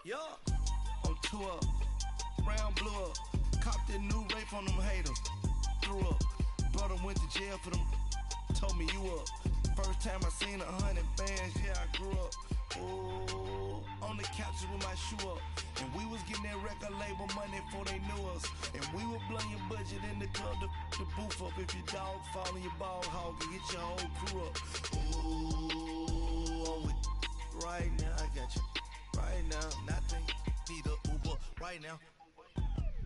Yup, on tour, brown blew up, copped that new rape on them haters, threw up, brother went to jail for them, told me you up, first time I seen 100 bands, yeah I grew up, ooh, on the couches with my shoe up, and we was getting that record label money before they knew us, and we were blowing your budget in the club to boof up, if your dog fall in your ball hog and get your whole crew up, ooh, on with, right now I got you. Right now, nothing. Need a Uber right now.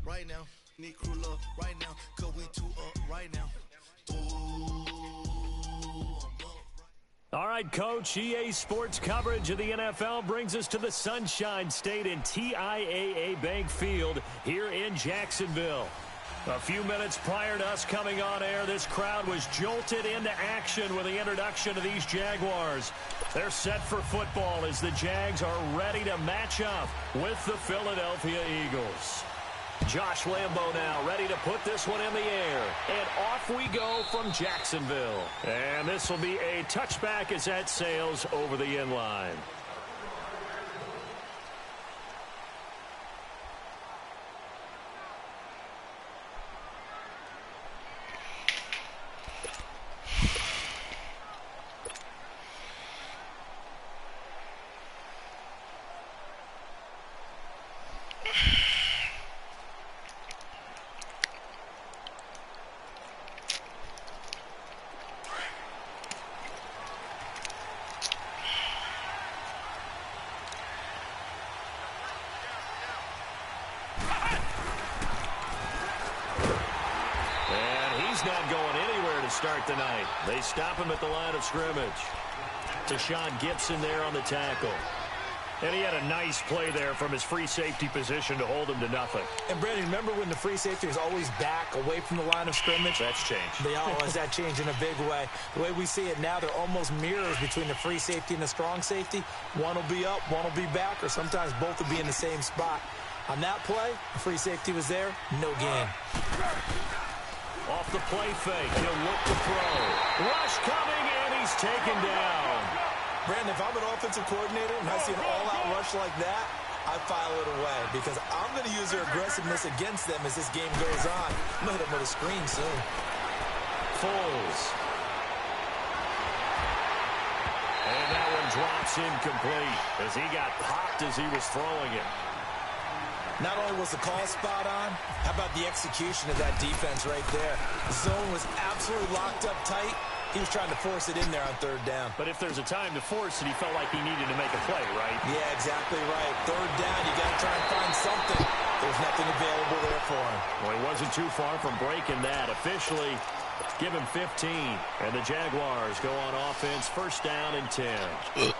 Right now, need crew love right now. Cause we two up right now. All right, Coach. EA Sports coverage of the NFL brings us to the Sunshine State in TIAA Bank Field here in Jacksonville. A few minutes prior to us coming on air, this crowd was jolted into action with the introduction of these Jaguars. They're set for football as the Jags are ready to match up with the Philadelphia Eagles. Josh Lambo now ready to put this one in the air. And off we go from Jacksonville. And this will be a touchback as that sails over the end line. Not going anywhere to start the night. They stop him at the line of scrimmage. Tashawn Gibson there on the tackle. And he had a nice play there from his free safety position to hold him to nothing. And, Brandon, remember when the free safety was always back away from the line of scrimmage? That's changed. They always that changed in a big way. The way we see it now, they're almost mirrors between the free safety and the strong safety. One will be up, one will be back, or sometimes both will be in the same spot. On that play, the free safety was there, no gain. Off the play fake, he'll look to throw. Rush coming, and he's taken down. Brandon, if I'm an offensive coordinator and I see an all-out rush like that, I file it away because I'm going to use their aggressiveness against them as this game goes on. I'm going to hit them with a screen soon. Foles. And that one drops incomplete as he got popped as he was throwing it. Not only was the call spot on, how about the execution of that defense right there? The zone was absolutely locked up tight. He was trying to force it in there on third down. But if there's a time to force it, he felt like he needed to make a play, right? Yeah, exactly right. Third down, you got to try and find something. There's nothing available there for him. Well, he wasn't too far from breaking that. Officially, give him 15. And the Jaguars go on offense, first down and 10.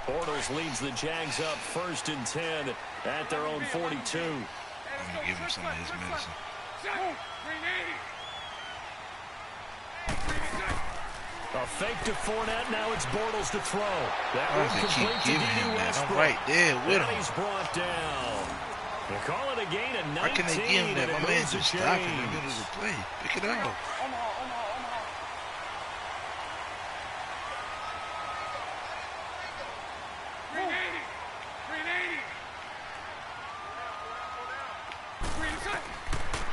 Bortles leads the Jags up first and 10 at their own 42. I'm going to give him some of his medicine. A fake to Fournette. Now it's Bortles to throw. That was complete to D.D. Westbrook. I'm right there with him. He's brought down. They call it a gain of 19. Why can they give him that? My man's just stopping in the middle of the play. Pick it up.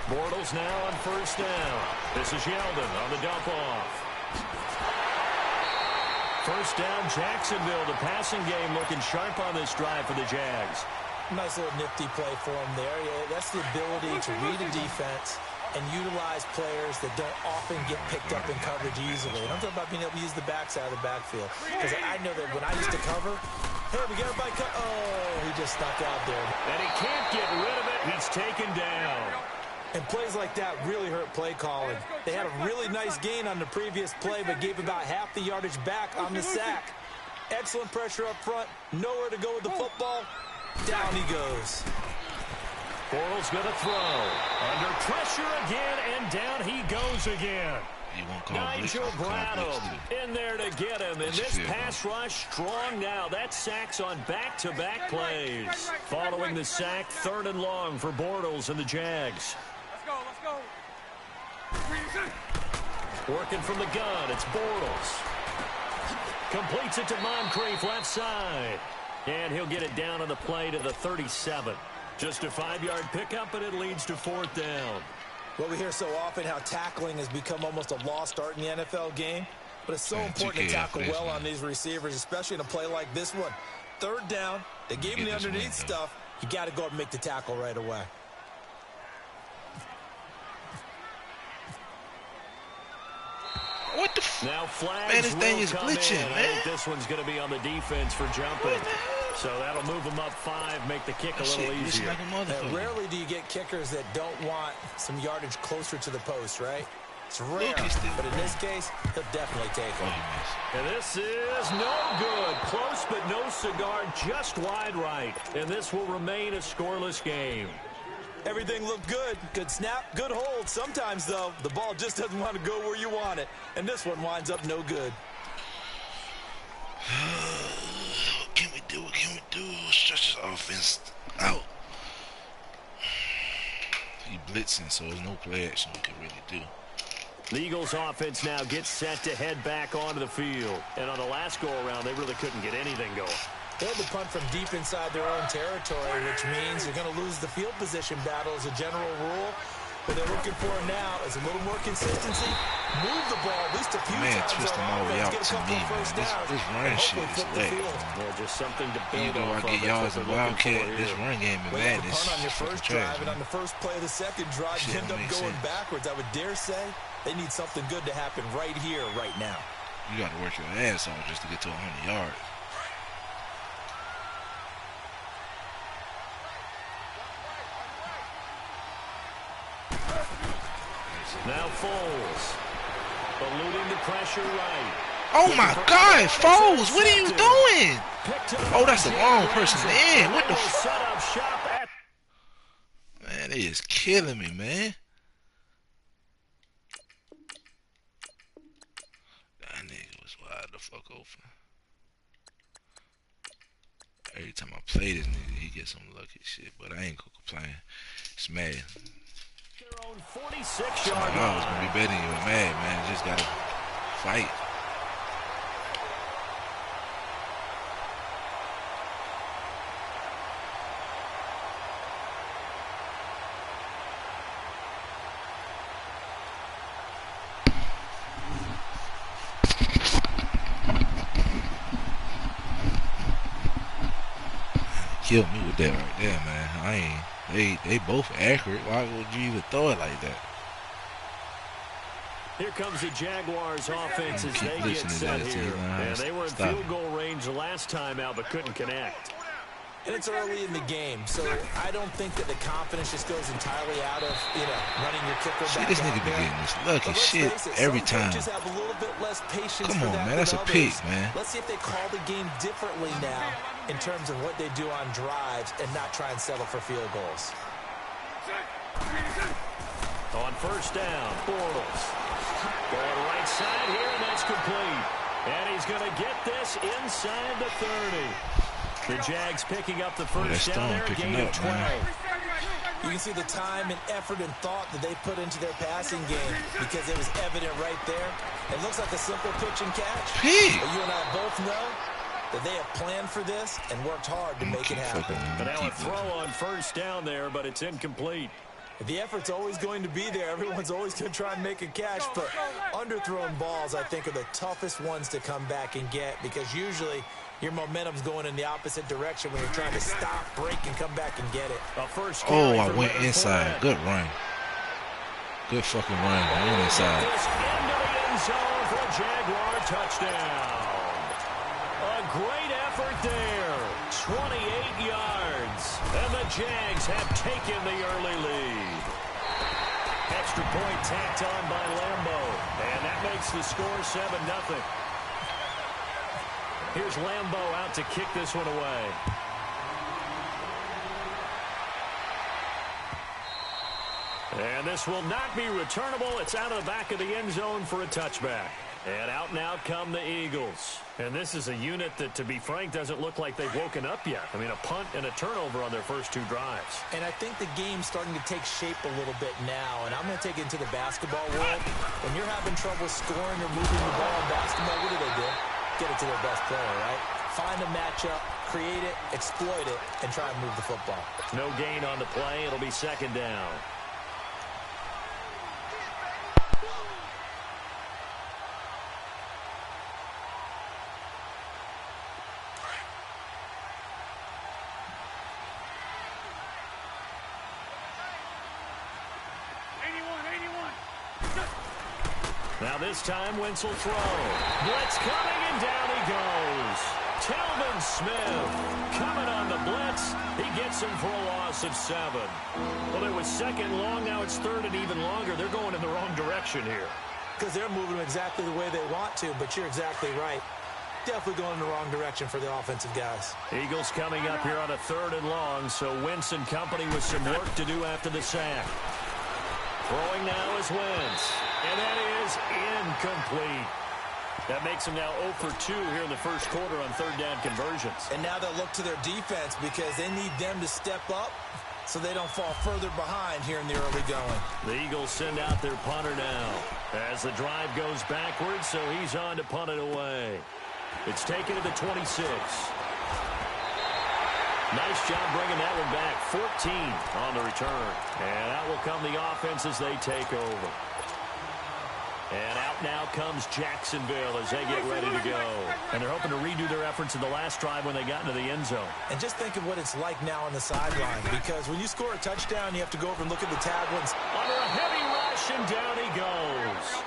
Bortles now on first down. This is Yeldon on the dump off. First down, Jacksonville. The passing game looking sharp on this drive for the Jags. Nice little nifty play for him there. Yeah, that's the ability to read a defense and utilize players that don't often get picked up in coverage easily. And I'm talking about being able to use the backside of the backfield. Because I know that when I used to cover, hey, we got everybody cut. Oh, he just stuck out there. And he can't get rid of it. He's taken down. And plays like that really hurt play calling. They had a really nice gain on the previous play, but gave about half the yardage back on the sack. Excellent pressure up front. Nowhere to go with the football. Down he goes. Bortles going to throw. Under pressure again, and down he goes again. Nigel Bradham in there to get him. And this pass rush strong now. That's sacks on back-to-back plays. Following the sack, third and long for Bortles and the Jags. Let's go. Working from the gun, it's Bortles. Completes it to Moncrief, left side. And he'll get it down on the play to the 37. Just a 5-yard pickup, and it leads to 4th down. Well, we hear so often how tackling has become almost a lost art in the NFL game. But it's so important to tackle well on these receivers, especially in a play like this one. 3rd down, they gave him the underneath stuff. You got to go up and make the tackle right away. What the f? Now flags man, this thing is glitching, man. I think this one's going to be on the defense for jumping. So that'll move them up 5, make the kick a little easier. Like rarely do you get kickers that don't want some yardage closer to the post, right? It's rare, but in this case, he'll definitely take it. And this is no good. Close, but no cigar, just wide right. And this will remain a scoreless game. Everything looked good. Good snap, good hold. Sometimes, though, the ball just doesn't want to go where you want it. And this one winds up no good. What can we do? What can we do? Stretch this offense out. He blitzing, so there's no play action we can really do. The Eagles offense now gets set to head back onto the field. And on the last go-around, they really couldn't get anything going. They had to punt from deep inside their own territory, which means you're going to lose the field position battle as a general rule. What they're looking for now is a little more consistency. Move the ball at least a few times. Twist them all the way out to me, man. This run shit is lit. Yeah, just something to build on. I get yards and Wildcat. This run game is mad. This punt on your first drive, and on the first play of the second drive, you end up going backwards. I would dare say they need something good to happen right here, right now. You got to work your ass off just to get to 100 yards. Now Foles, eluding the pressure right. Oh my God, Foles, what are you doing? Oh, that's the wrong person in. What the f? Man, they is killing me, man. That nigga was wide the fuck open. Every time I play this nigga, he gets some lucky shit, but I ain't gonna complain. It's mad. I was gonna be better than you, man. You just gotta fight. Killed me with that right there, man. I ain't. They both accurate. Why would you even throw it like that? Here comes the Jaguars offense as they get set here. And they were in field goal range the last time out, but couldn't connect. And it's early in the game, so I don't think that the confidence just goes entirely out of, running your kicker back. See, this nigga be getting this lucky shit every time. Just have a little bit less patience. Come on, man, that's a pick, man. Let's see if they call the game differently now in terms of what they do on drives and not try and settle for field goals. On first down, Bortles. Going right side here, and that's complete. And he's going to get this inside the 30. The Jags picking up the first down there, gain of 12. You can see the time and effort and thought that they put into their passing game because it was evident right there. It looks like a simple pitch and catch. But you and I both know that they have planned for this and worked hard to make it happen. But now a throw on first down there, but it's incomplete. The effort's always going to be there. Everyone's always going to try and make a catch, but underthrown balls, I think, are the toughest ones to come back and get because usually your momentum's going in the opposite direction when you're trying to stop, break, and come back and get it. Oh, I went inside. Good run. Good fucking run. I went inside. Into the end zone for a Jaguar touchdown. A great effort there. 28 yards. And the Jags have taken the early lead. Extra point tacked on by Lambeau. And that makes the score 7-0. Here's Lambeau out to kick this one away. And this will not be returnable. It's out of the back of the end zone for a touchback. And out come the Eagles. And this is a unit that, to be frank, doesn't look like they've woken up yet. I mean, a punt and a turnover on their first two drives. And I think the game's starting to take shape a little bit now. And I'm going to take it into the basketball world. When you're having trouble scoring or moving the ball in basketball, what do? get it to their best player, right? Find a matchup, create it, exploit it, and try and move the football. No gain on the play. It'll be second down. Now this time, Wentz will throw. Blitz coming, and down he goes. Telvin Smith coming on the blitz. He gets him for a loss of 7. Well, it was second long. Now it's third and even longer. They're going in the wrong direction here. Because they're moving them exactly the way they want to, but you're exactly right. Definitely going in the wrong direction for the offensive guys. Eagles coming up here on a third and long, so Wentz and company with some work to do after the sack. Throwing now is Wentz. And that is incomplete. That makes them now 0 for 2 here in the first quarter on third down conversions. And now they'll look to their defense because they need them to step up so they don't fall further behind here in the early going. The Eagles send out their punter now as the drive goes backwards, so he's on to punt it away. It's taken to the 26. Nice job bringing that one back. 14 on the return. And out will come the offense as they take over. And out now comes Jacksonville as they get ready to go. And they're hoping to redo their efforts in the last drive when they got into the end zone. And just think of what it's like now on the sideline, because when you score a touchdown, you have to go over and look at the tablets. Under a heavy rush, and down he goes.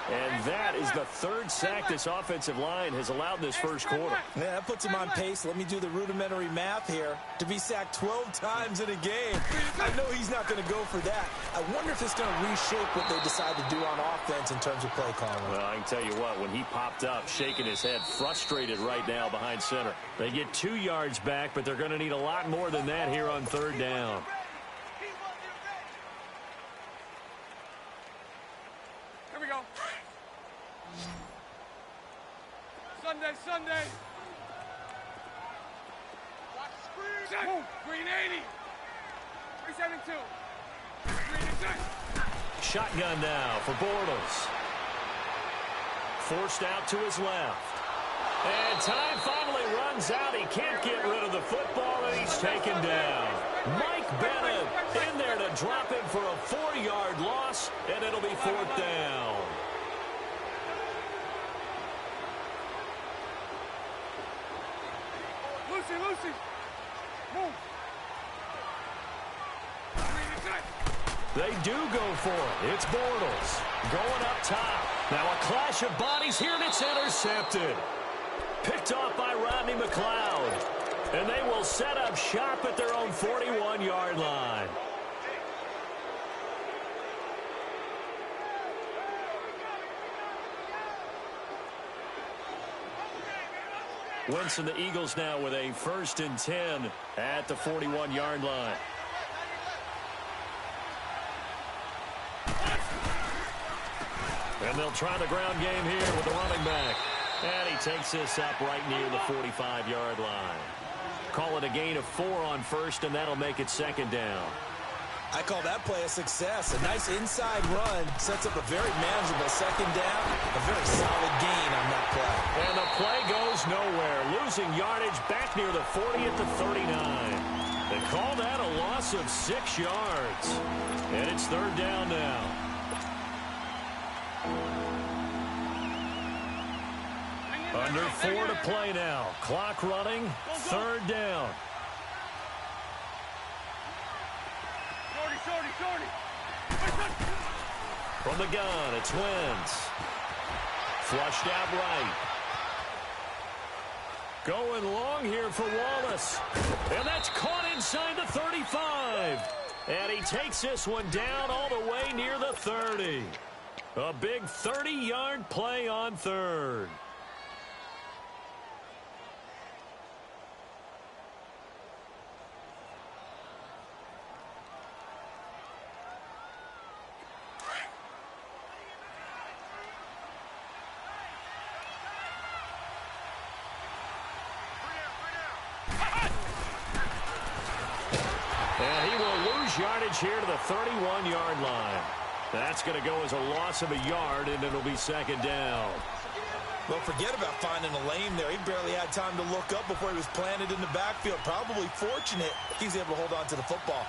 And that is the third sack this offensive line has allowed this first quarter. Yeah, that puts him on pace. Let me do the rudimentary math here. To be sacked 12 times in a game, I know he's not going to go for that. I wonder if it's going to reshape what they decide to do on offense in terms of play calling. Well, I can tell you what, when he popped up, shaking his head, frustrated right now behind center. They get 2 yards back, but they're going to need a lot more than that here on third down. Here we go. Sunday. Watch the screen. Move. Green 80. 372. Green and 6. Shotgun now for Bortles. Forced out to his left. And time finally runs out. He can't get rid of the football, and he's taken down. Mike Bennett in there to drop him for a 4-yard loss, and it'll be fourth down. Lucy. Move. They do go for it. It's Bortles going up top. Now a clash of bodies here, and it's intercepted. Picked off by Rodney McLeod. And they will set up shop at their own 41-yard line. Wentz and the Eagles now with a 1st and 10 at the 41-yard line. And they'll try the ground game here with the running back. And he takes this up right near the 45-yard line. Call it a gain of 4 on first, and that'll make it second down. I call that play a success. A nice inside run sets up a very manageable second down. A very solid gain on that play. And the play goes nowhere. Losing yardage back near the 40 at the 39. They call that a loss of 6 yards. And it's third down now. Under 4 to play now. Clock running. Third down. Shorty. From the gun, it's Wentz. Flushed out right. Going long here for Wallace. And that's caught inside the 35. And he takes this one down all the way near the 30. A big 30-yard play on third. And he will lose yardage here to the 31-yard line. That's going to go as a loss of a yard, and it'll be second down. Well, forget about finding a lane there. He barely had time to look up before he was planted in the backfield. Probably fortunate he's able to hold on to the football.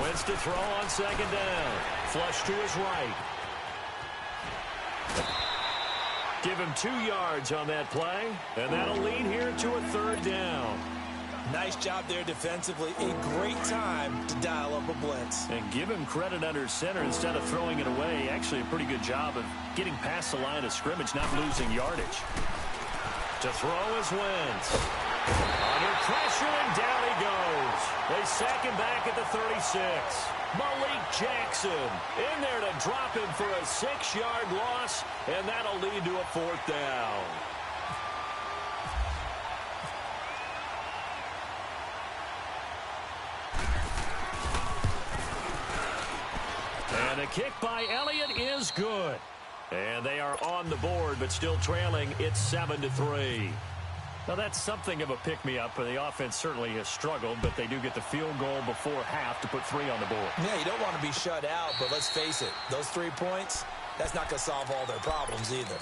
Wentz to throw on second down. Flush to his right. Give him 2 yards on that play, and that'll lead here to a third down. Nice job there defensively. A great time to dial up a blitz. And give him credit under center instead of throwing it away. Actually a pretty good job of getting past the line of scrimmage, not losing yardage. To throw is Wentz. Under pressure, and down he goes. They sack him back at the 36. Malik Jackson in there to drop him for a 6-yard loss, and that'll lead to a 4th down. And a kick by Elliott is good. And they are on the board, but still trailing. It's 7-3. Now, that's something of a pick-me-up. The offense certainly has struggled, but they do get the field goal before half to put 3 on the board. Yeah, you don't want to be shut out, but let's face it, those 3 points, that's not going to solve all their problems either.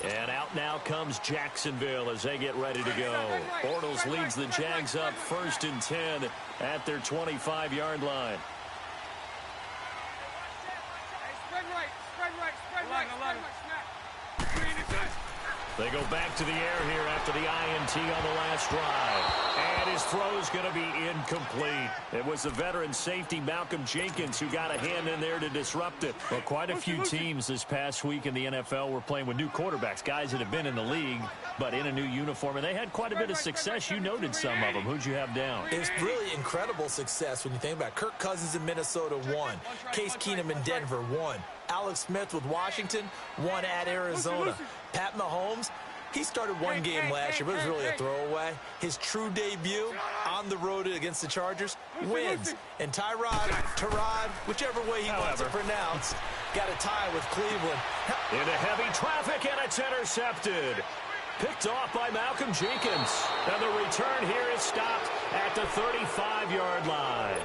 And out now comes Jacksonville as they get ready to go. Bortles leads the Jags up 1st and 10 at their 25-yard line. They go back to the air here after the INT on the last drive. And his throw's going to be incomplete. It was the veteran safety Malcolm Jenkins who got a hand in there to disrupt it. Well, quite a few teams this past week in the NFL were playing with new quarterbacks, guys that have been in the league, but in a new uniform. And they had quite a bit of success. You noted some of them. Who'd you have down? It's really incredible success when you think about it. Kirk Cousins in Minnesota, 1. Case Keenum in Denver, 1. Alex Smith with Washington, 1 at Arizona. Pat Mahomes, he started 1 game last year, but it was really a throwaway. His true debut on the road against the Chargers wins. And Tyrod, whichever way he wants to pronounce, got a tie with Cleveland. Into heavy traffic, and it's intercepted. Picked off by Malcolm Jenkins. And the return here is stopped at the 35-yard line.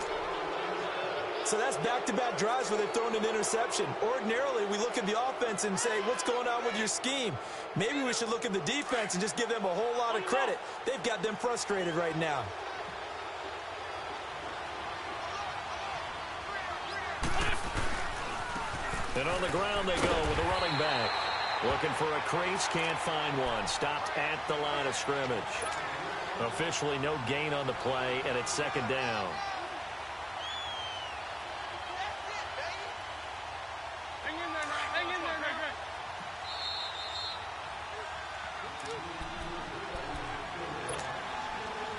So that's back-to-back drives where they've thrown an interception. Ordinarily, we look at the offense and say, what's going on with your scheme? Maybe we should look at the defense and just give them a whole lot of credit. They've got them frustrated right now. And on the ground they go with a running back. Looking for a crease, can't find one. Stopped at the line of scrimmage. Officially no gain on the play, and it's 2nd down.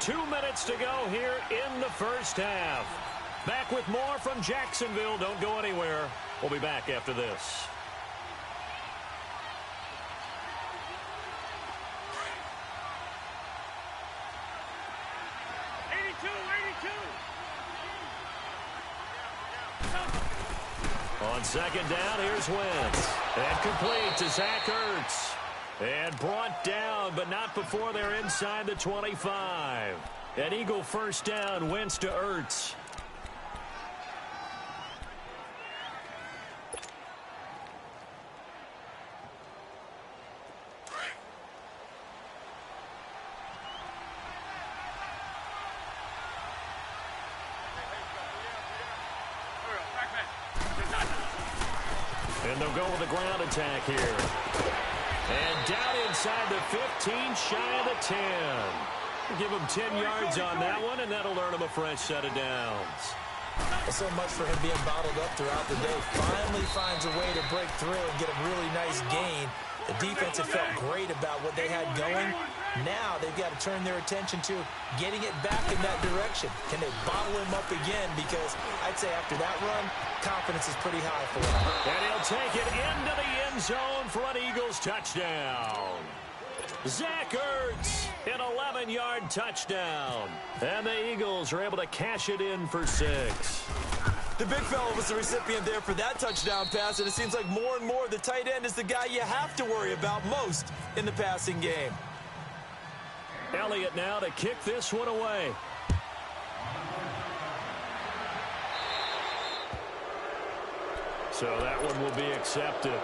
Two minutes to go here in the first half. Back with more from Jacksonville. Don't go anywhere. We'll be back after this. On 2nd down, here's Wentz. And complete to Zach Ertz. And brought down, but not before they're inside the 25. An Eagle 1st down, Wentz to Ertz. And they'll go with a ground attack here. And down inside the 15, shy of the 10. Give him 10 yards on that one, and that'll earn him a fresh set of downs. So much for him being bottled up throughout the day. Finally finds a way to break through and get a really nice gain. The defense had felt great about what they had going. Now they've got to turn their attention to getting it back in that direction. Can they bottle him up again? Because I'd say after that run, confidence is pretty high for him. And he'll take it into the end zone for an Eagles touchdown. Zach Ertz, an 11-yard touchdown. And the Eagles are able to cash it in for 6. The big fella was the recipient there for that touchdown pass, and it seems like more and more the tight end is the guy you have to worry about most in the passing game. Elliott now to kick this one away. So that one will be accepted.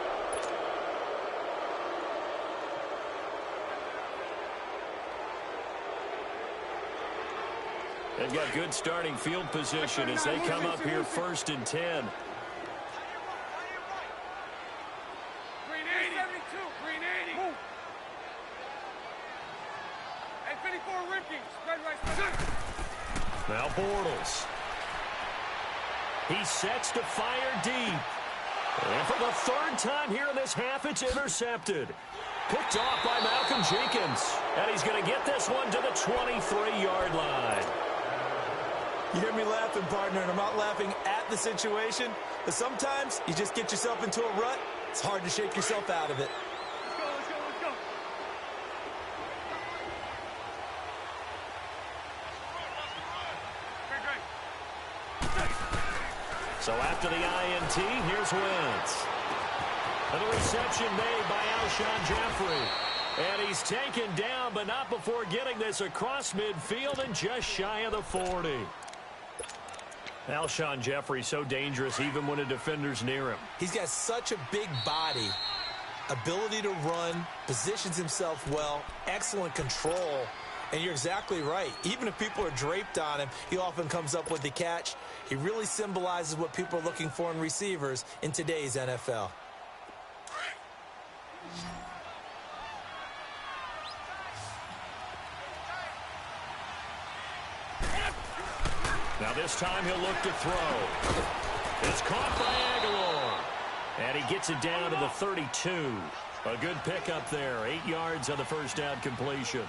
They've got good starting field position as they come up here 1st and 10. Green 80. 72. Green 80. Move. And 54 Ripke. Spread right. Spread. Now Bortles. He sets to fire deep. And for the 3rd time here in this half, it's intercepted. Picked off by Malcolm Jenkins. And he's going to get this one to the 23-yard line. You hear me laughing, partner, and I'm not laughing at the situation, but sometimes you just get yourself into a rut. It's hard to shake yourself out of it. Let's go, let's go, let's go. Great, great. So after the INT, here's Wentz. And the reception made by Alshon Jeffrey. And he's taken down, but not before getting this across midfield and just shy of the 40. Alshon Jeffrey so dangerous even when a defender's near him. He's got such a big body, ability to run, positions himself well, excellent control. And you're exactly right. Even if people are draped on him, he often comes up with the catch. He really symbolizes what people are looking for in receivers in today's NFL. Now this time he'll look to throw. It's caught by Aguilar. And he gets it down to the 32. A good pickup there. 8 yards on the first down completion.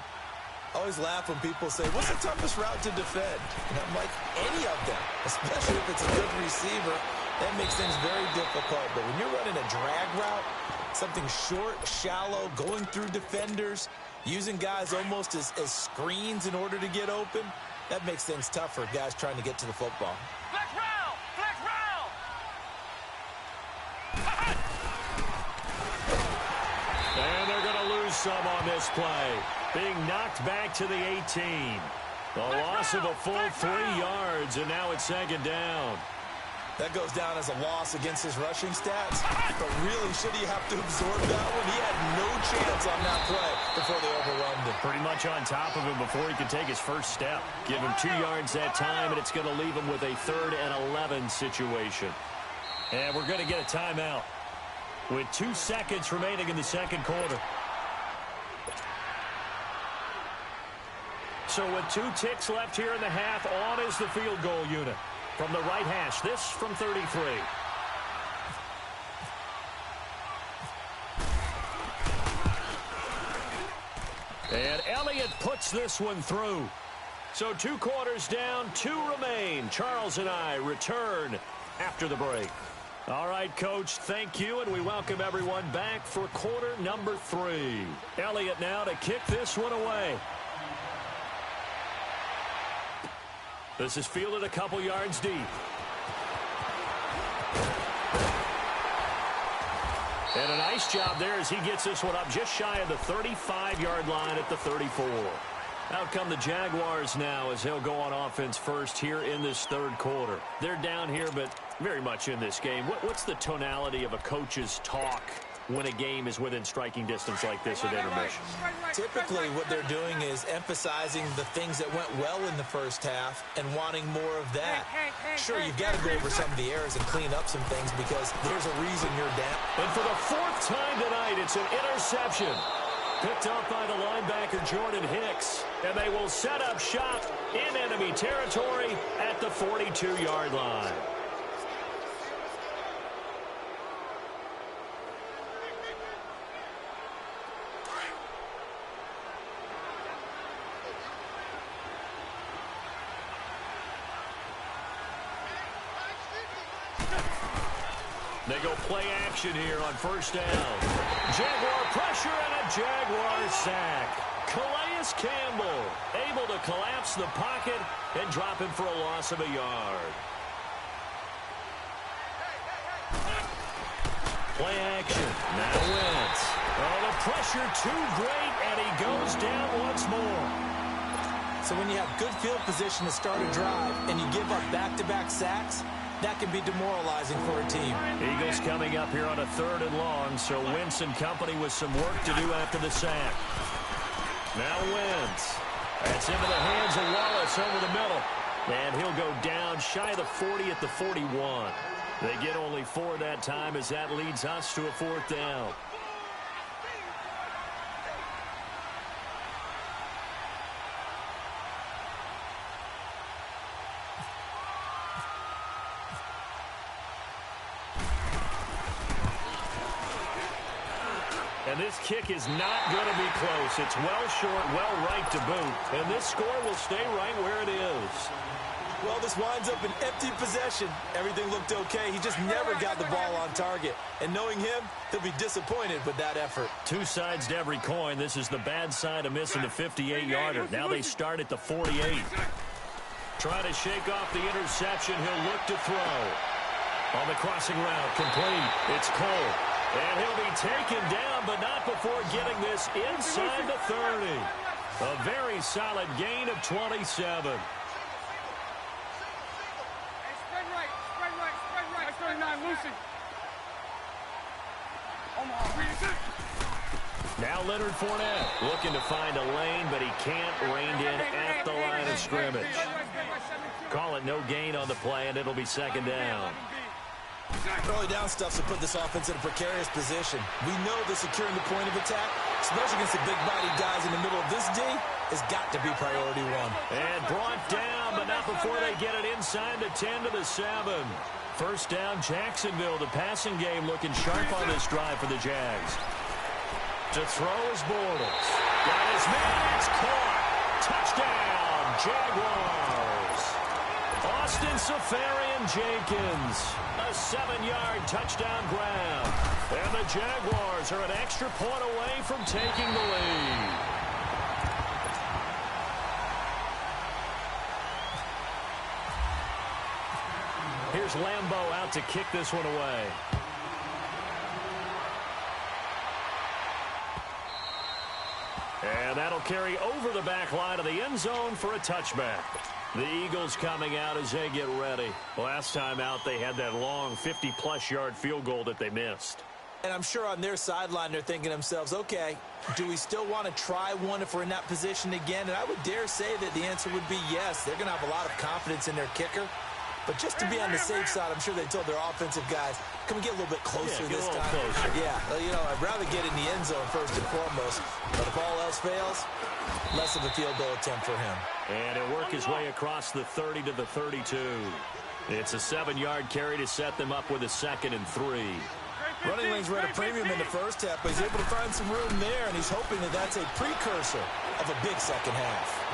I always laugh when people say, what's the toughest route to defend? And I'm like, any of them, especially if it's a good receiver. That makes things very difficult. But when you're running a drag route, something short, shallow, going through defenders, using guys almost as screens in order to get open, that makes things tough for guys trying to get to the football. Flex round! Flex round! And they're going to lose some on this play. Being knocked back to the 18. The loss of a full 3 yards, and now it's 2nd down. That goes down as a loss against his rushing stats. But really, should he have to absorb that one? He had no chance on that play before they overwhelmed him. Pretty much on top of him before he could take his first step. Give him 2 yards that time, and it's going to leave him with a 3rd and 11 situation. And we're going to get a timeout with 2 seconds remaining in the 2nd quarter. So with 2 ticks left here in the half, on is the field goal unit. From the right hash, this from 33. And Elliott puts this one through. So 2 quarters down, 2 remain. Charles and I return after the break. All right, Coach, thank you, and we welcome everyone back for quarter number 3. Elliott now to kick this one away. This is fielded a couple yards deep. And a nice job there as he gets this one up just shy of the 35-yard line at the 34. Out come the Jaguars now as they'll go on offense first here in this 3rd quarter. They're down here, but very much in this game. What's the tonality of a coach's talk when a game is within striking distance like this at intermission? Typically, what they're doing is emphasizing the things that went well in the first half and wanting more of that. Sure, you've got to go over some of the errors and clean up some things because there's a reason you're down. And for the 4th time tonight, it's an interception. Picked up by the linebacker, Jordan Hicks. And they will set up shop in enemy territory at the 42-yard line. They go play action here on 1st down. Jaguar pressure and a Jaguar sack. Calais Campbell able to collapse the pocket and drop him for a loss of a yard. Play action. Now Wentz. Oh, the pressure too great, and he goes down once more. So when you have good field position to start a drive and you give up back-to-back sacks, that can be demoralizing for a team. Eagles coming up here on a 3rd and long, so Wentz and company with some work to do after the sack. Now Wentz. That's into the hands of Wallace over the middle. And he'll go down shy of the 40 at the 41. They get only 4 that time as that leads us to a 4th down. And this kick is not going to be close. It's well short, well right to boot. And this score will stay right where it is. Well, this winds up an empty possession. Everything looked okay. He just never got the ball on target. And knowing him, he'll be disappointed with that effort. 2 sides to every coin. This is the bad side of missing the 58-yarder. Now they start at the 48. Trying to shake off the interception. He'll look to throw. On the crossing route, complete. It's Cole. And he'll be taken down, but not before getting this inside the 30. A very solid gain of 27. Spread right, spread right, spread right. 39, Lucy. Now Leonard Fournette looking to find a lane, but he can't rein in at the line of scrimmage. Call it no gain on the play, and it'll be 2nd down. Early down stuffs will put this offense in a precarious position. We know that securing the point of attack, especially against the big-bodied guys in the middle of this D, has got to be priority 1. And brought down, but not before they get it inside the 10 to the 7. 1st down, Jacksonville. The passing game looking sharp on this drive for the Jags. To throw is Bortles. Got his man, it's caught. Touchdown, Jaguars. Austin Seferian-Jenkins. A 7-yard touchdown grab. And the Jaguars are an extra point away from taking the lead. Here's Lambeau out to kick this one away. And that'll carry over the back line of the end zone for a touchback. The Eagles coming out as they get ready. Last time out, they had that long 50-plus yard field goal that they missed. And I'm sure on their sideline, they're thinking to themselves, okay, do we still want to try one if we're in that position again? And I would dare say that the answer would be yes. They're going to have a lot of confidence in their kicker. But just to be on the safe side, I'm sure they told their offensive guys, can we get a little bit closer this time? Closer. Yeah, you know, I'd rather get in the end zone first and foremost. But if all else fails, less of a field goal attempt for him. And he'll work his way across the 30 to the 32. It's a 7-yard carry to set them up with a 2nd and 3. Running lanes were at a premium in the first half, but he's able to find some room there, and he's hoping that that's a precursor of a big second half.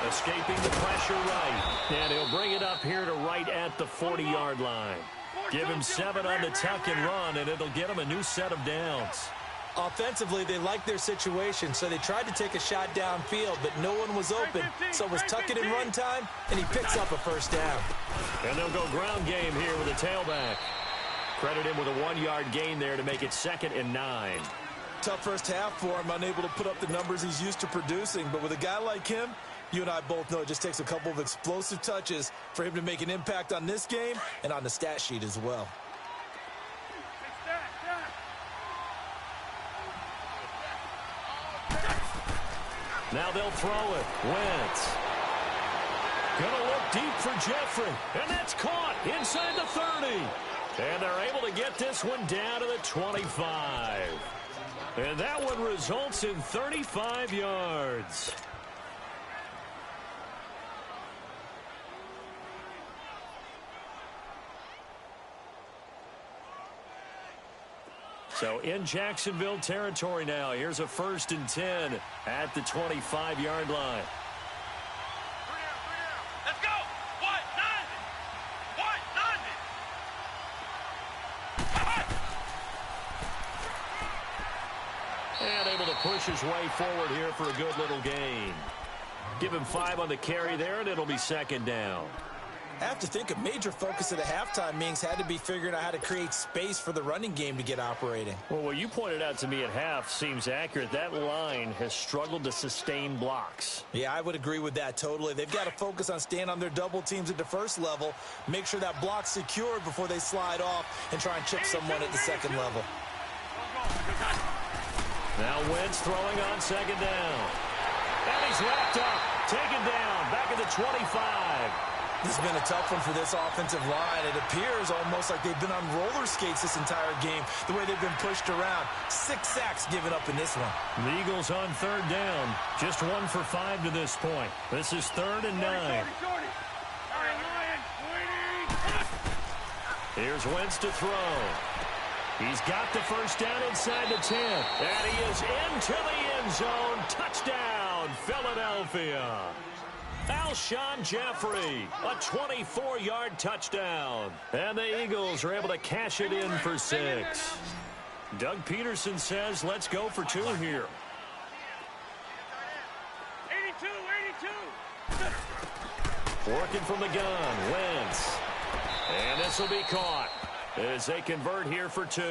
Escaping the pressure right. And he'll bring it up here to right at the 40-yard line. Give him 7 on the tuck and run, and it'll get him a new set of downs. Offensively, they liked their situation, so they tried to take a shot downfield, but no one was open. So it was tuck it and run time, and he picks up a 1st down. And they'll go ground game here with a tailback. Credit him with a 1-yard gain there to make it 2nd and 9. Tough first half for him, unable to put up the numbers he's used to producing. But with a guy like him, you and I both know it just takes a couple of explosive touches for him to make an impact on this game and on the stat sheet as well. Now they'll throw it. Wentz. Gonna look deep for Jeffrey. And that's caught inside the 30. And they're able to get this one down to the 25. And that one results in 35 yards. So in Jacksonville territory now. Here's a 1st and 10 at the 25-yard line. Let's go. What? 90. And able to push his way forward here for a good little gain. Give him 5 on the carry there, and it'll be 2nd down. I have to think a major focus of the halftime meetings had to be figuring out how to create space for the running game to get operating. Well, what you pointed out to me at half seems accurate. That line has struggled to sustain blocks. Yeah, I would agree with that totally. They've got to focus on staying on their double teams at the first level, make sure that block's secured before they slide off and try and chip someone at the second level. Now Wentz throwing on second down. And he's wrapped up, taken down, back at the 25. This has been a tough one for this offensive line. It appears almost like they've been on roller skates this entire game, the way they've been pushed around. 6 sacks given up in this one. The Eagles on third down. Just 1 for 5 to this point. This is 3rd and 9. Here's Wentz to throw. He's got the first down inside the 10. And he is into the end zone. Touchdown, Philadelphia. Alshon Jeffrey, a 24-yard touchdown. And the Eagles are able to cash it in for 6. Doug Peterson says, let's go for 2 here. 82. Working from the gun, Wentz. And this will be caught as they convert here for 2.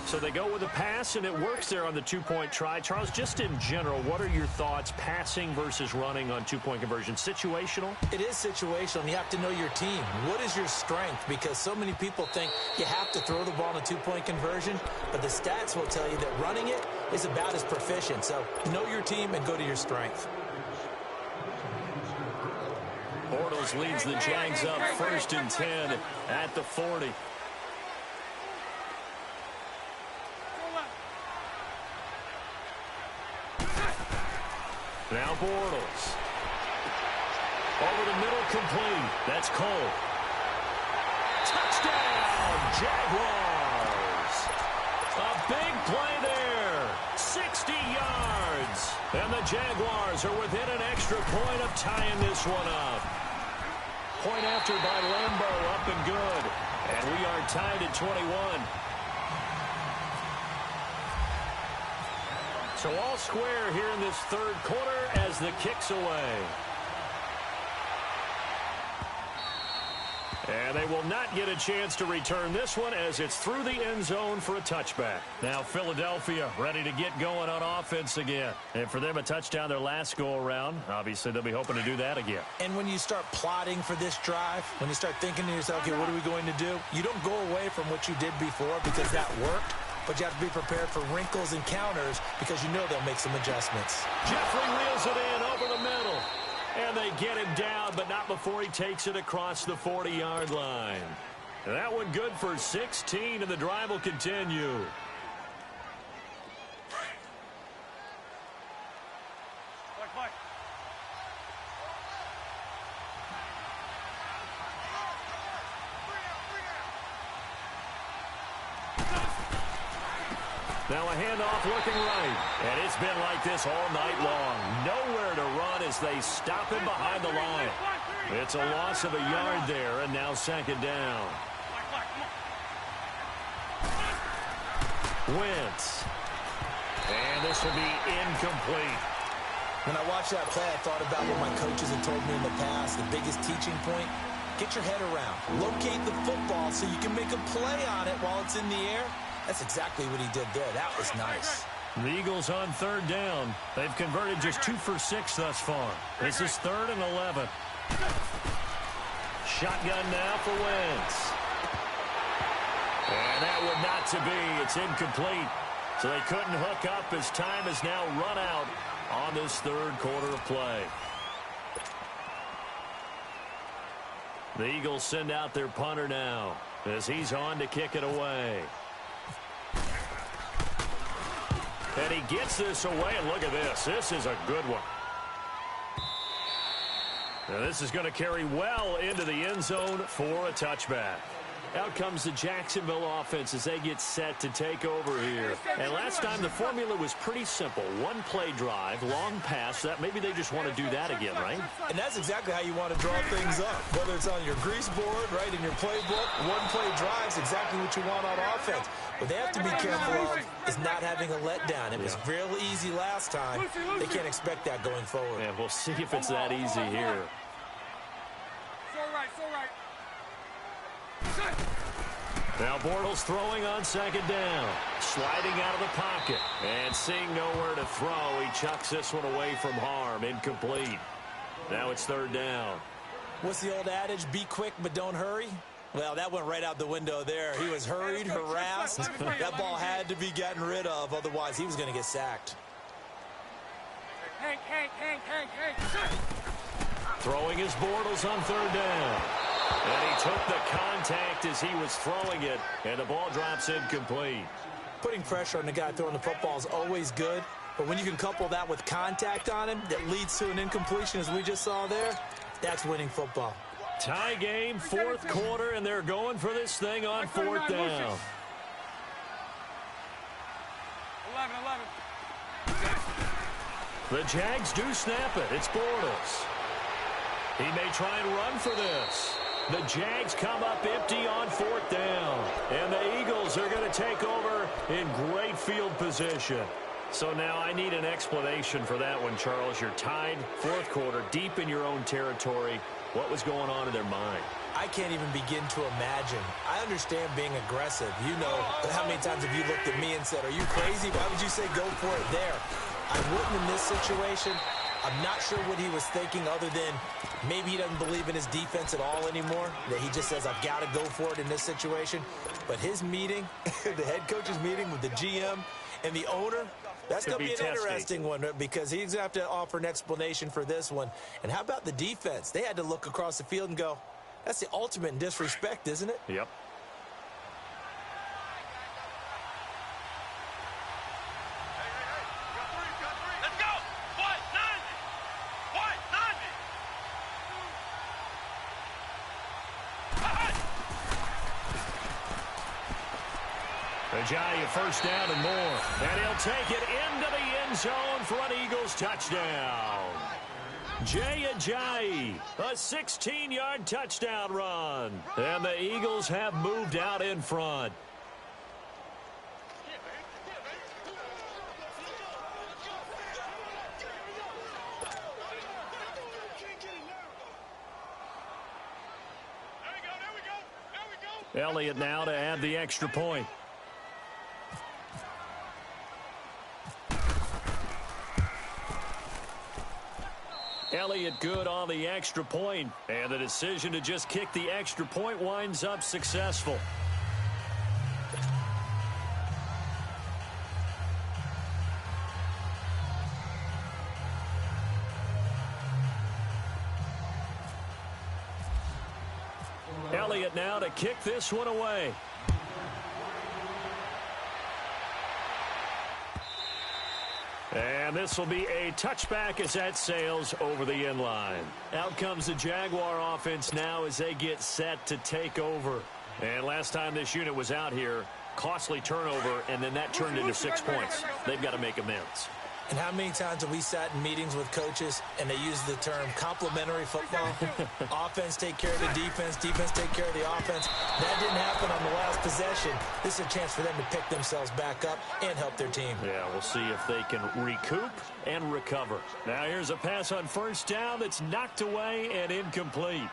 So they go with a pass, and it works there on the 2-point try. Charles, just in general, what are your thoughts passing versus running on 2-point conversion? Situational? It is situational, and you have to know your team. What is your strength? Because so many people think you have to throw the ball in a 2-point conversion, but the stats will tell you that running it is about as proficient. So know your team and go to your strength. Bortles leads the Jags up 1st and 10 at the 40. Now Bortles. Over the middle, complete. That's Cole. Touchdown, Jaguars. A big play there. 60 yards. And the Jaguars are within an extra point of tying this one up. Point after by Lambo, up and good. And we are tied at 21. So all square here in this 3rd quarter as the kick's away. And they will not get a chance to return this one as it's through the end zone for a touchback. Now Philadelphia ready to get going on offense again. And for them, a touchdown their last go-around. Obviously, they'll be hoping to do that again. And when you start plotting for this drive, when you start thinking to yourself, okay, what are we going to do? You don't go away from what you did before because that worked. But you have to be prepared for wrinkles and counters because you know they'll make some adjustments. Jeffrey reels it in over the middle. And they get him down, but not before he takes it across the 40-yard line. That one good for 16, and the drive will continue. Now a handoff looking right. And it's been like this all night long. Nowhere to run as they stop him behind the line. It's a loss of a yard there, and now 2nd down. Wentz. And this will be incomplete. When I watched that play, I thought about what my coaches had told me in the past. The biggest teaching point, get your head around. Locate the football so you can make a play on it while it's in the air. That's exactly what he did there. That was nice. The Eagles on 3rd down. They've converted just 2 for 6 thus far. This is 3rd and 11. Shotgun now for Wentz. And that would not to be. It's incomplete. So they couldn't hook up as time is now run out on this 3rd quarter of play. The Eagles send out their punter now as he's on to kick it away. And he gets this away, and look at this. This is a good one. Now this is going to carry well into the end zone for a touchback. Out comes the Jacksonville offense as they get set to take over here. And last time the formula was pretty simple. 1-play drive, long pass. That maybe they just want to do that again, right? And that's exactly how you want to draw things up. Whether it's on your grease board, right, in your playbook, 1-play drive's exactly what you want on offense. What they have to be careful of is not having a letdown. It was real easy last time. They can't expect that going forward. And we'll see if it's that easy here. So right. Now Bortles throwing on second down. Sliding out of the pocket. And seeing nowhere to throw, he chucks this one away from harm. Incomplete. Now it's third down. What's the old adage? Be quick, but don't hurry. Well, that went right out the window there. He was hurried, harassed. That ball had to be gotten rid of. Otherwise, he was going to get sacked. Hank. Throwing his Bortles on third down. And he took the contact as he was throwing it. And the ball drops incomplete. Putting pressure on the guy throwing the football is always good. But when you can couple that with contact on him that leads to an incompletion, as we just saw there, that's winning football. Tie game, fourth quarter, and they're going for this thing on fourth down. 11. The Jags do snap it. It's Bortles. He may try and run for this. The Jags come up empty on fourth down. And the Eagles are going to take over in great field position. So now I need an explanation for that one, Charles. You're tied, fourth quarter, deep in your own territory. What was going on in their mind? I can't even begin to imagine. I understand being aggressive. You know, but how many times have you looked at me and said, are you crazy? Why would you say go for it there? I wouldn't in this situation. I'm not sure what he was thinking other than maybe he doesn't believe in his defense at all anymore, that he just says, I've got to go for it in this situation. But his meeting, the head coach's meeting with the GM and the owner, that's going to be an interesting one because he's going to have to offer an explanation for this one. And how about the defense? They had to look across the field and go, that's the ultimate disrespect, isn't it? Yep. Let's go. What? 90. Ajayi, first down and more. And he'll take it into the end zone for an Eagles touchdown. Jay Ajayi, a 16-yard touchdown run. And the Eagles have moved out in front. Elliott now to add the extra point. Elliott good on the extra point, and the decision to just kick the extra point winds up successful. Elliott now to kick this one away. And this will be a touchback as that sails over the end line. Out comes the Jaguar offense now as they get set to take over. And last time this unit was out here, costly turnover, and then that turned into 6 points. They've got to make amends. And how many times have we sat in meetings with coaches and they use the term complementary football? Offense take care of the defense, defense take care of the offense. That didn't happen on the last possession. This is a chance for them to pick themselves back up and help their team. Yeah, we'll see if they can recoup and recover. Now here's a pass on first down that's knocked away and incomplete.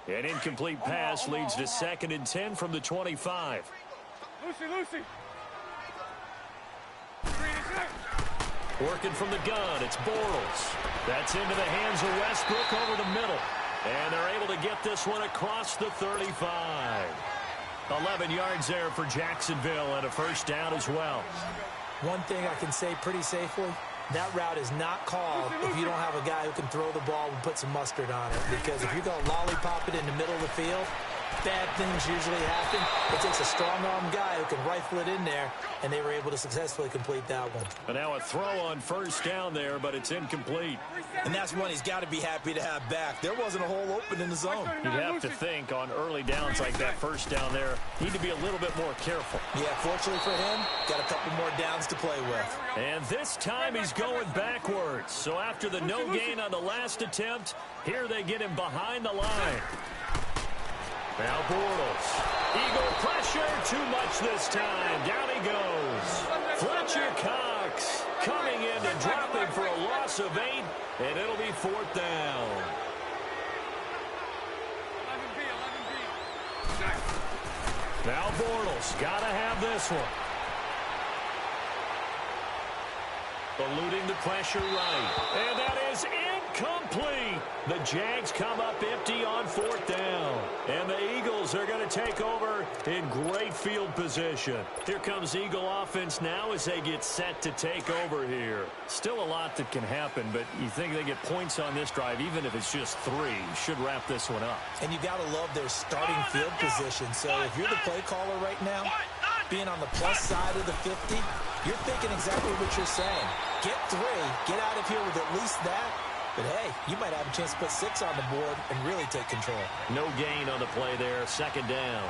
An incomplete pass leads to 2nd and 10 from the 25. Lucy. Working from the gun, it's Bortles. That's into the hands of Westbrook over the middle. And they're able to get this one across the 35. 11 yards there for Jacksonville and a first down as well. One thing I can say pretty safely, that route is not called if you don't have a guy who can throw the ball and put some mustard on it. Because if you're going to lollipop it in the middle of the field, bad things usually happen. It takes a strong-arm guy who can rifle it in there, and they were able to successfully complete that one. And now a throw on first down there, but it's incomplete. And that's one he's got to be happy to have back. There wasn't a hole open in the zone. You'd have to think on early downs like that first down there, need to be a little bit more careful. Yeah, fortunately for him, got a couple more downs to play with. And this time he's going backwards. So after the no gain on the last attempt, here they get him behind the line. Now Bortles. Eagle pressure, too much this time. Down he goes. Fletcher Cox coming in to dropping for a loss of 8, and it'll be 4th down. 11B, 11B. Now Bortles got to have this one. Eluding the pressure right. And that is incomplete. The Jags come up empty on 4th down. And the Eagles are going to take over in great field position. Here comes Eagle offense now as they get set to take over here. Still a lot that can happen, but you think they get points on this drive, even if it's just 3. Should wrap this one up. And you got to love their starting field position. So if you're the play caller right now, being on the plus side of the 50, you're thinking exactly what you're saying. Get 3, get out of here with at least that. But, hey, you might have a chance to put 6 on the board and really take control. No gain on the play there. 2nd down.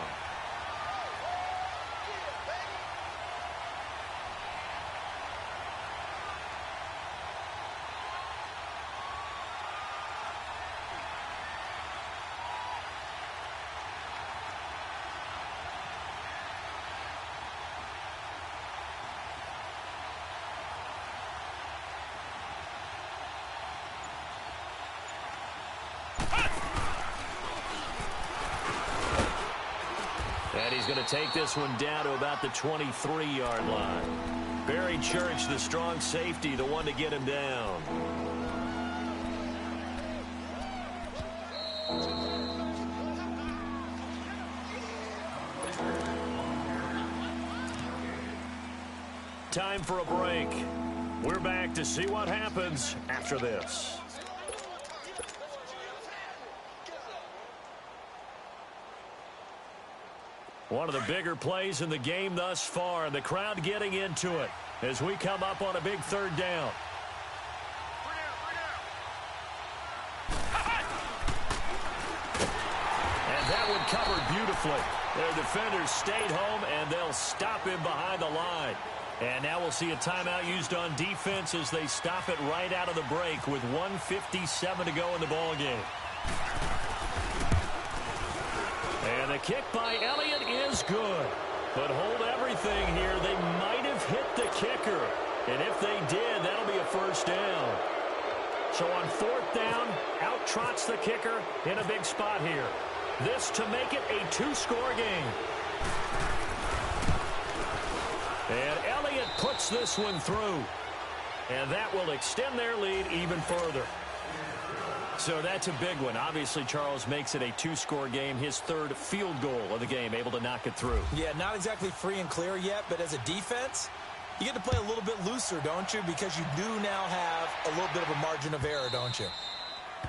And he's going to take this one down to about the 23-yard line. Barry Church, the strong safety, the one to get him down. Time for a break. We're back to see what happens after this. One of the bigger plays in the game thus far, and the crowd getting into it as we come up on a big 3rd down. And that one covered beautifully. Their defenders stayed home, and they'll stop him behind the line. And now we'll see a timeout used on defense as they stop it right out of the break with 1:57 to go in the ballgame. And the kick by Elliott is good. But hold everything here. They might have hit the kicker. And if they did, that'll be a 1st down. So on 4th down, out trots the kicker in a big spot here. This to make it a 2-score game. And Elliott puts this one through. And that will extend their lead even further. So that's a big one. Obviously, Charles makes it a 2-score game. His 3rd field goal of the game, able to knock it through. Yeah, not exactly free and clear yet, but as a defense, you get to play a little bit looser, don't you? Because you do now have a little bit of a margin of error, don't you?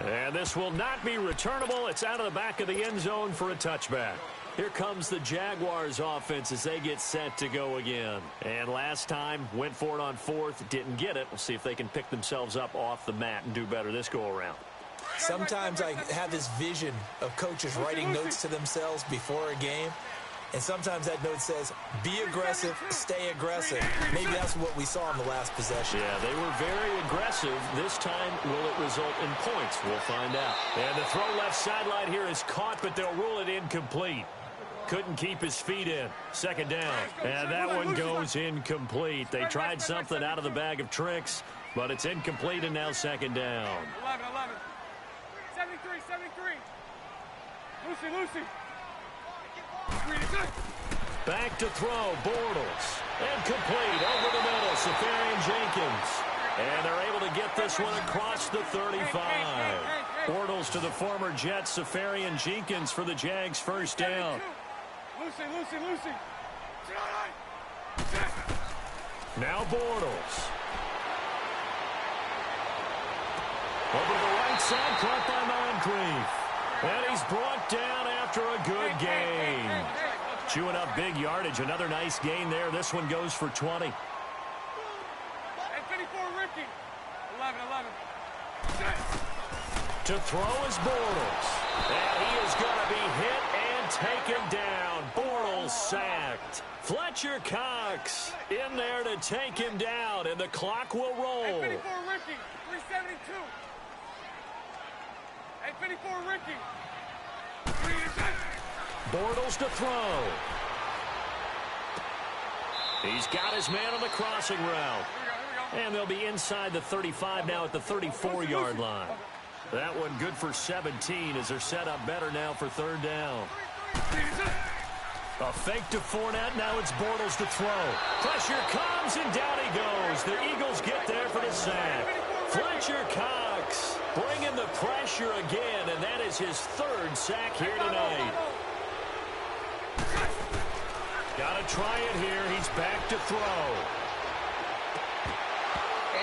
And this will not be returnable. It's out of the back of the end zone for a touchback. Here comes the Jaguars offense as they get set to go again. And last time, went for it on 4th, didn't get it. We'll see if they can pick themselves up off the mat and do better this go-around. Sometimes I have this vision of coaches writing notes to themselves before a game, and sometimes that note says, be aggressive, stay aggressive. Maybe that's what we saw in the last possession. Yeah, they were very aggressive. This time, will it result in points? We'll find out. And the throw left sideline here is caught, but they'll rule it incomplete. Couldn't keep his feet in. 2nd down. And that one goes incomplete. They tried something out of the bag of tricks, but it's incomplete, and now 2nd down. 11. 73. Lucy. Back to throw, Bortles. And complete over the middle, Safarian Jenkins. And they're able to get this one across the 35. Bortles to the former Jet, Safarian Jenkins for the Jags' 1st down. Lucy. Now Bortles. Over to the right side, caught by Moncrief. And he's brought down after a good gain. Chewing up big yardage. Another nice gain there. This one goes for 20. And 54 Ripken. 11. To throw is Bortles. And he is going to be hit and taken down. Bortles sacked. Fletcher Cox in there to take him down, and the clock will roll. And 54 Ripken. 372. And 54 Ripken. Three interceptions. Bortles to throw. He's got his man on the crossing route. And they'll be inside the 35 now at the 34-yard line. That one good for 17 as they're set up better now for third down. A fake to Fournette. Now it's Bortles to throw. Pressure comes, and down he goes. The Eagles get there for the sack. Fletcher Cox bringing the pressure again, and that is his third sack here tonight. Got to try it here. He's back to throw.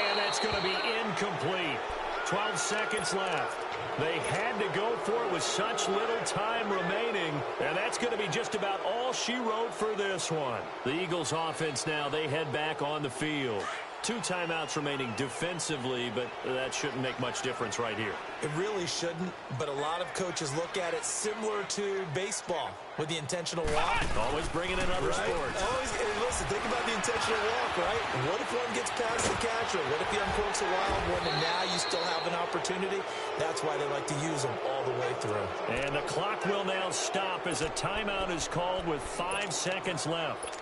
And that's going to be incomplete. 12 seconds left. They had to go for it with such little time remaining, and that's going to be just about all she wrote for this one. The Eagles offense now, they head back on the field. 2 timeouts remaining defensively, but that shouldn't make much difference right here. It really shouldn't, but a lot of coaches look at it similar to baseball with the intentional walk. Always bringing in other sports. Always, listen, think about the intentional walk, right? What if one gets past the catcher? What if he uncorks a wild one and now you still have an opportunity? That's why they like to use them all the way through. And the clock will now stop as a timeout is called with 5 seconds left.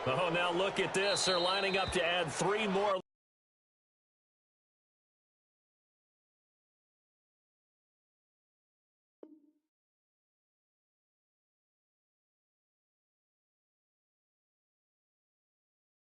Oh, now look at this. They're lining up to add 3 more.